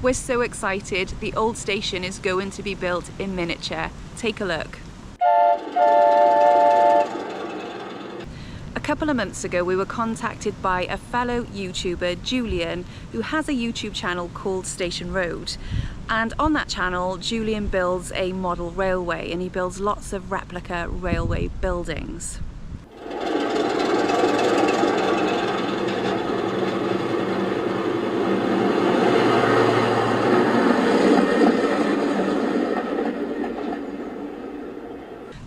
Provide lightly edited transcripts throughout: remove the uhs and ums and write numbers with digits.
We're so excited, the old station is going to be built in miniature. Take a look. A couple of months ago we were contacted by a fellow YouTuber, Julian, who has a YouTube channel called Station Road. And on that channel, Julian builds a model railway, and he builds lots of replica railway buildings.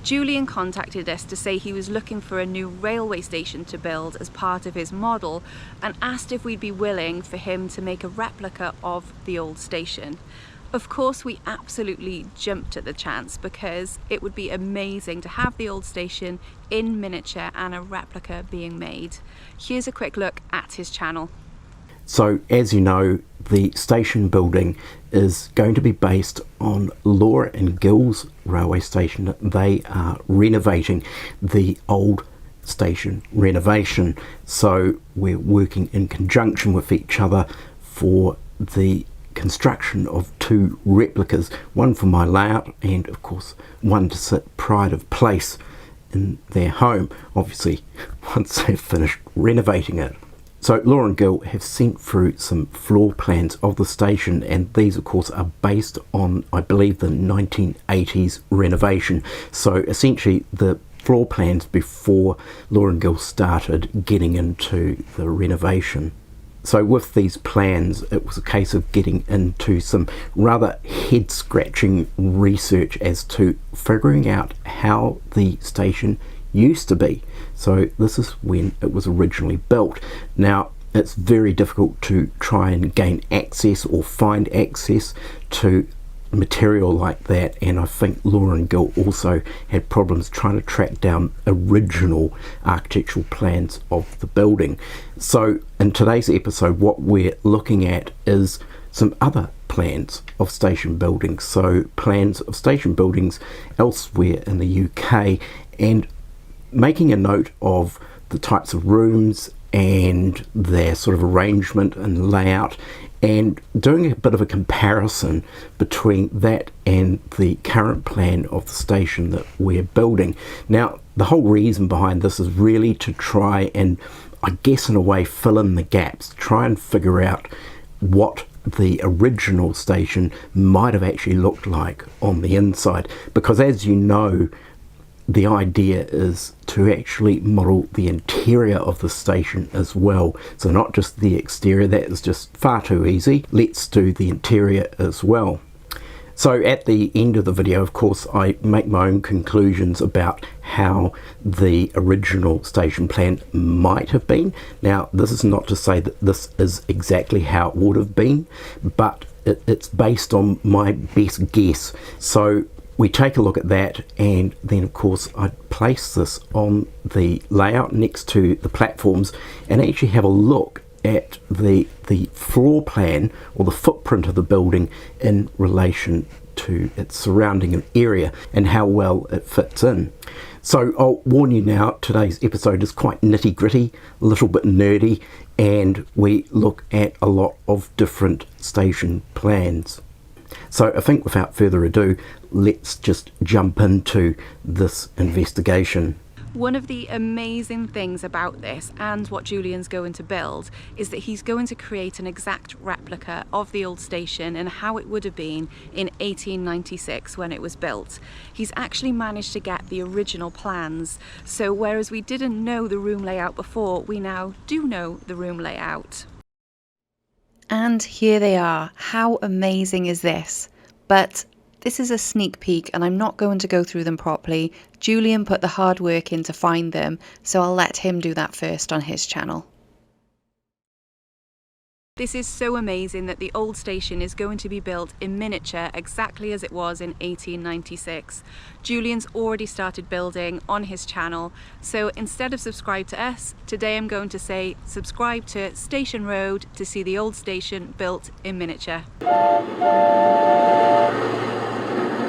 Julian contacted us to say he was looking for a new railway station to build as part of his model, and asked if we'd be willing for him to make a replica of the old station. Of course, we absolutely jumped at the chance because it would be amazing to have the old station in miniature and a replica being made. Here's a quick look at his channel. So, as you know, the station building is going to be based on Law and Gills railway station. They are renovating the old station renovation. So we're working in conjunction with each other for the construction of two replicas, one for my layout and of course one to sit pride of place in their home, obviously once they've finished renovating it. So Law and Gill have sent through some floor plans of the station, and these of course are based on, I believe, the 1980s renovation. So essentially the floor plans before Law and Gill started getting into the renovation. So with these plans, it was a case of getting into some rather head-scratching research as to figuring out how the station used to be. So this is when it was originally built. Now, it's very difficult to try and gain access or find access to material like that, and I think Law and Gill also had problems trying to track down original architectural plans of the building. So in today's episode, what we're looking at is some other plans of station buildings, so plans of station buildings elsewhere in the UK, and making a note of the types of rooms and their sort of arrangement and layout, and doing a bit of a comparison between that and the current plan of the station that we're building. Now, the whole reason behind this is really to try and, I guess in a way, fill in the gaps, try and figure out what the original station might have actually looked like on the inside, because as you know, the idea is to actually model the interior of the station as well. So not just the exterior, that is just far too easy. Let's do the interior as well. So at the end of the video, of course, I make my own conclusions about how the original station plan might have been. Now, this is not to say that this is exactly how it would have been, but it's based on my best guess. So we take a look at that, and then of course I place this on the layout next to the platforms and actually have a look at the floor plan or the footprint of the building in relation to its surrounding area and how well it fits in. So I'll warn you now, today's episode is quite nitty gritty, a little bit nerdy, and we look at a lot of different station plans. So I think without further ado, let's just jump into this investigation. One of the amazing things about this and what Julian's going to build is that he's going to create an exact replica of the old station and how it would have been in 1896 when it was built. He's actually managed to get the original plans, so whereas we didn't know the room layout before, we now do know the room layout. And here they are. How amazing is this? But this is a sneak peek and I'm not going to go through them properly. Julian put the hard work in to find them, so I'll let him do that first on his channel. This is so amazing that the old station is going to be built in miniature exactly as it was in 1896. Julian's already started building on his channel, so instead of subscribe to us, today I'm going to say subscribe to Station Road to see the old station built in miniature.